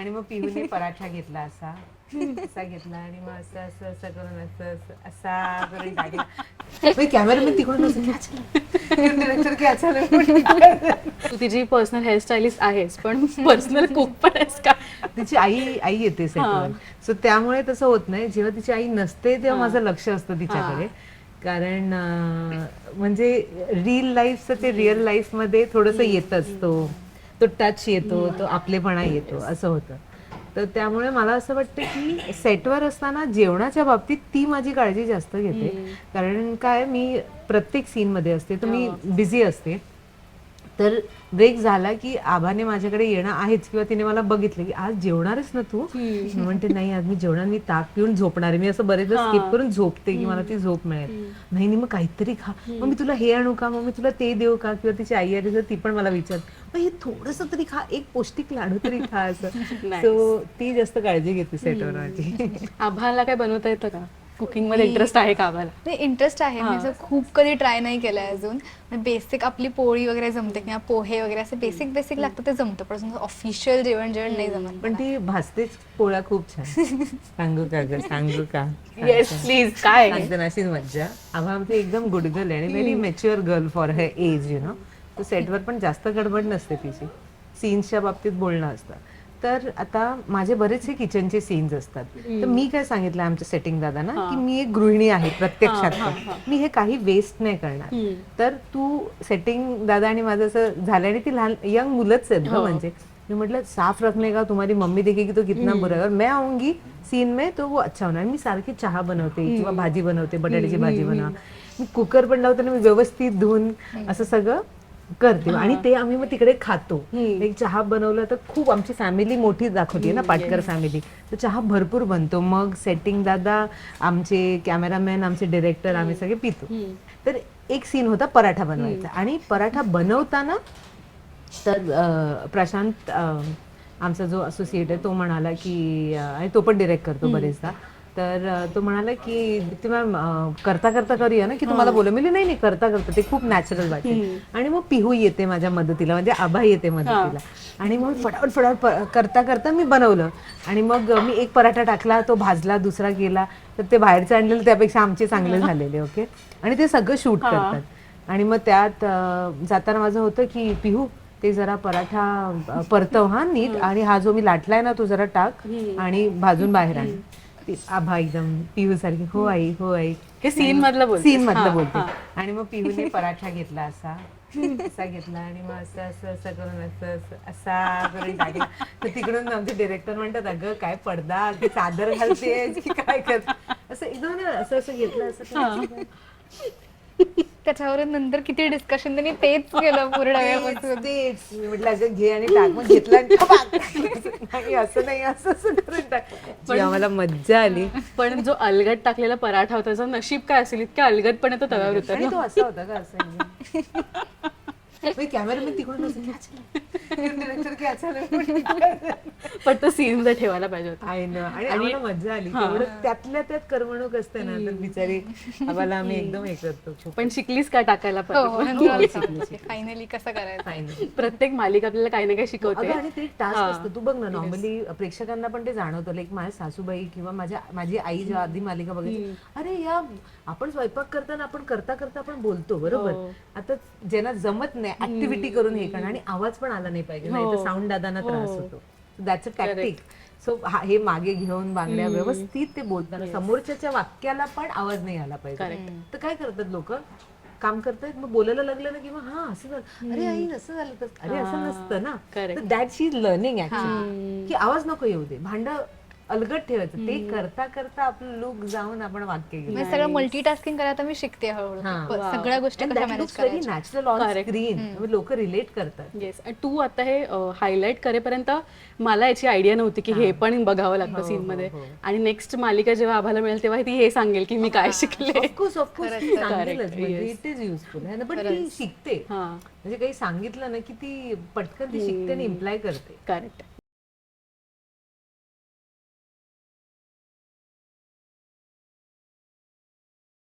आणि मग पिहूने पराठा घेतला असा असा घेतला आणि मग असं असं असं करून असं असा करून टाकला. कॅमेरामॅन तिकडून डिरेक्टर क्या चालू. तू तिची पर्सनल हेअरस्टाईलिस्ट आहेस पण पर्सनल कुक पण आहेस का? तिची आई येते सेटवर, सो त्यामुळे तसं होत नाही. जेव्हा तिची आई नसते तेव्हा माझं लक्ष असतं तिच्याकडे, कारण म्हणजे रिअल लाईफचं ते रिअल लाईफ मध्ये थोडंसं येतच, तो टच येतो, तो आपलेपणा येतो, असं होतं. तर त्यामुळे मला असं वाटतं की सेटवर असताना जेवणाच्या बाबतीत ती माझी काळजी जास्त घेते. कारण काय, मी प्रत्येक सीनमध्ये असते तर मी बिझी असते. तर ब्रेक झाला की आभाने माझ्याकडे येणं आहेच, किंवा तिने मला बघितलं की आज जेवणारच ना तू, मी म्हणते नाही आज मी जेवणार, मी ताक पिऊन झोपणार आहे. मी असं बरेचदा स्किप करून झोपते की मला ती झोप मिळेल. नाही मग काहीतरी खा, मग मी तुला हे आणू का, मग मी तुला ते देऊ का, किंवा तिची आई आली तर ती पण मला विचारते मग हे थोडंसं तरी खा, एक पौष्टिक लाडू तरी खा, असं. सो ती जास्त काळजी घेते सेटवर माझी. आभाला काय बनवता येतं का? कुकिंग मध्ये इंटरेस्ट आहे का आभाला? नाही, इंटरेस्ट आहे. मी असं खूप कधी ट्राय नाही केलंय अजून. बेसिक आपली पोळी वगैरे जमते किंवा पोहे वगैरे असं बेसिक लागतं ते जमतं, पण ऑफिशियल जेवण नाही जमत. पण ती भाजतेच पोळ्या खूप छान. सांगू का ग, सांगू का? Yes please. काय सांगते अशीच मज्जा. आभा आमची एकदम गुड गर्ल आहे आणि very mature girl for her age, you know. तो सेटवर पण जास्त गडबड नसते तिची, सीन्सच्या बाबतीत बोलणं असतं. तर आता माझे बरेचसे किचनचे सीन्स असतात, तर मी काय सांगितलं आमच्या सेटिंग दादांना की मी एक गृहिणी आहे प्रत्यक्षात, मी हे काही वेस्ट नाही करणार. तर तू सेटिंग दादा आणि माझं असं झालं, आणि ती लहान यंग मुलंच आहेत ग, म्हणजे मी म्हटलं साफ रखने का, तुम्हारी मम्मी देखेगी तो कितना बुरा है, और मैं आऊंगी सीन में तो वो अच्छा होणार. मी सारखी चहा बनवते किंवा भाजी बनवते, बटाट्याची भाजी बनवा, मी कुकर पण लावताना मी व्यवस्थित धुवून असं सगळं करते, आणि ते आम्ही मग तिकडे खातो. एक चहा बनवलं तर खूप, आमची फॅमिली मोठी दाखवते ना, पाटकर फॅमिली, तर चहा भरपूर बनतो. मग सेटिंग दादा, आमचे कॅमेरामॅन, आमचे डिरेक्टर, आम्ही सगळे पितो. तर एक सीन होता पराठा बनवायचा, आणि पराठा बनवताना तर प्रशांत आमचा जो असोसिएट आहे तो म्हणाला की, आणि तो पण डिरेक्ट करतो बरेचदा, तर तो म्हणाला की ते मॅम करता करता करूया ना, की तुम्हाला बोलू. मी नाही करता करता ते खूप नॅचरल वाटते. आणि मग पिहू येते माझ्या मदतीला, म्हणजे आभा येते मदतीला, आणि मग फटाफट करता करता मी बनवलं. आणि मग मी एक पराठा टाकला, तो भाजला, दुसरा केला, तर ते बाहेरचं आणलेलं त्यापेक्षा आमचे चांगले झालेले. ओके. आणि ते सगळं शूट करतात. आणि मग त्यात जाताना माझं होतं की पिहू ते जरा पराठा परतव हा नीट, आणि हा जो मी लाटलाय ना तो जरा टाक आणि भाजून बाहेर आण. आभा एकदम पिहू सारखी, हो आई हो आई, हे सीन मधलं बोलते. आणि मग पिहूने पराठा घेतला असा असा घेतला, आणि मग असं असं असं करून असं असा करून टाकला. तर तिकडून आमचे डिरेक्टर म्हणतात, अगं काय पडदा की चादर घालतेस की काय करत, असं एकदम असं असं घेतलं असं. त्याच्यावर नंतर किती डिस्कशन त्यांनी तेच केलं पूर्ण वेळेपासून. तेच मी म्हटलं अगं घे आणि टाक, मग घेतला आणि नाही असं नाही असं असं करून टाक. पण आम्हाला मज्जा आली. पण जो अलगट टाकलेला पराठा होता त्याचं नशीब काय असेल, इतक्या अलगटपणे तो तव्यावर उतरला. तो असा होता का, असं कॅमेरामॅन तिकडून डिरेक्टर क्या चालू. पण तो सीन मध्ये ठेवायला पाहिजे होता. आणि आम्हाला मज्जा आली. तेवढं त्यातल्या त्यात करमणूक असते ना, तर बिचारी आम्हाला आम्ही एकदम हे करतो. पण शिकलीस का टाकायला फायनली कसं करायचं. फायनली प्रत्येक मालिका आपल्याला काही ना काही शिकवते. आणि ते टास्क असतं, तू बघ ना, नॉर्मली प्रेक्षकांना पण ते जाणवतं. लाईक माझ्या सासूबाई किंवा माझी आई जेव्हा आधी मालिका बघायची, अरे या आपण स्वयंपाक करताना आपण करता करता आपण बोलतो, बरोबर. आता ज्यांना जमत नाही ऍक्टिव्हिटी करून हे करणं, आणि आवाज पण आला नाही पाहिजे, नाही तर साऊंड दादांना त्रास होतो. That's a tactic. सो हे मागे घेऊन बांगड्या व्यवस्थित ते बोलताना समोरच्या वाक्याला पण आवाज नाही आला पाहिजे. तर काय करतात लोक, काम करतात, मग बोलायला लागलं ना किंवा हा असं झालं, अरे आई असं झालं, तर अरे असं नसतं ना. तर that she is learning actually, की आवाज नको येऊ दे, भांड अलगट ठेवायचं. ते करता करता आपलं लुक जाऊन आपण वाक्य घेऊ. सगळं मल्टीटास्किंग करायला मी शिकते हळूहळू. सगळ्या गोष्टी कशा मॅनेज करायच्या. नॅचरल ऑन स्क्रीन, लोक रिलेट करतात. येस. तू आता हे हायलाइट करेपर्यंत मला याची आयडिया नव्हती की हे पण बघावं लागतं सीन मध्ये. आणि नेक्स्ट मालिका जेव्हा आम्हाला मिळेल तेव्हा ती हे सांगेल की मी काय शिकले. इट इज युजफुल आहे ना, पण ती शिकते. म्हणजे काही सांगितलं ना की ती पटकन ती शिकते आणि इम्प्लाय करते. करेक्ट.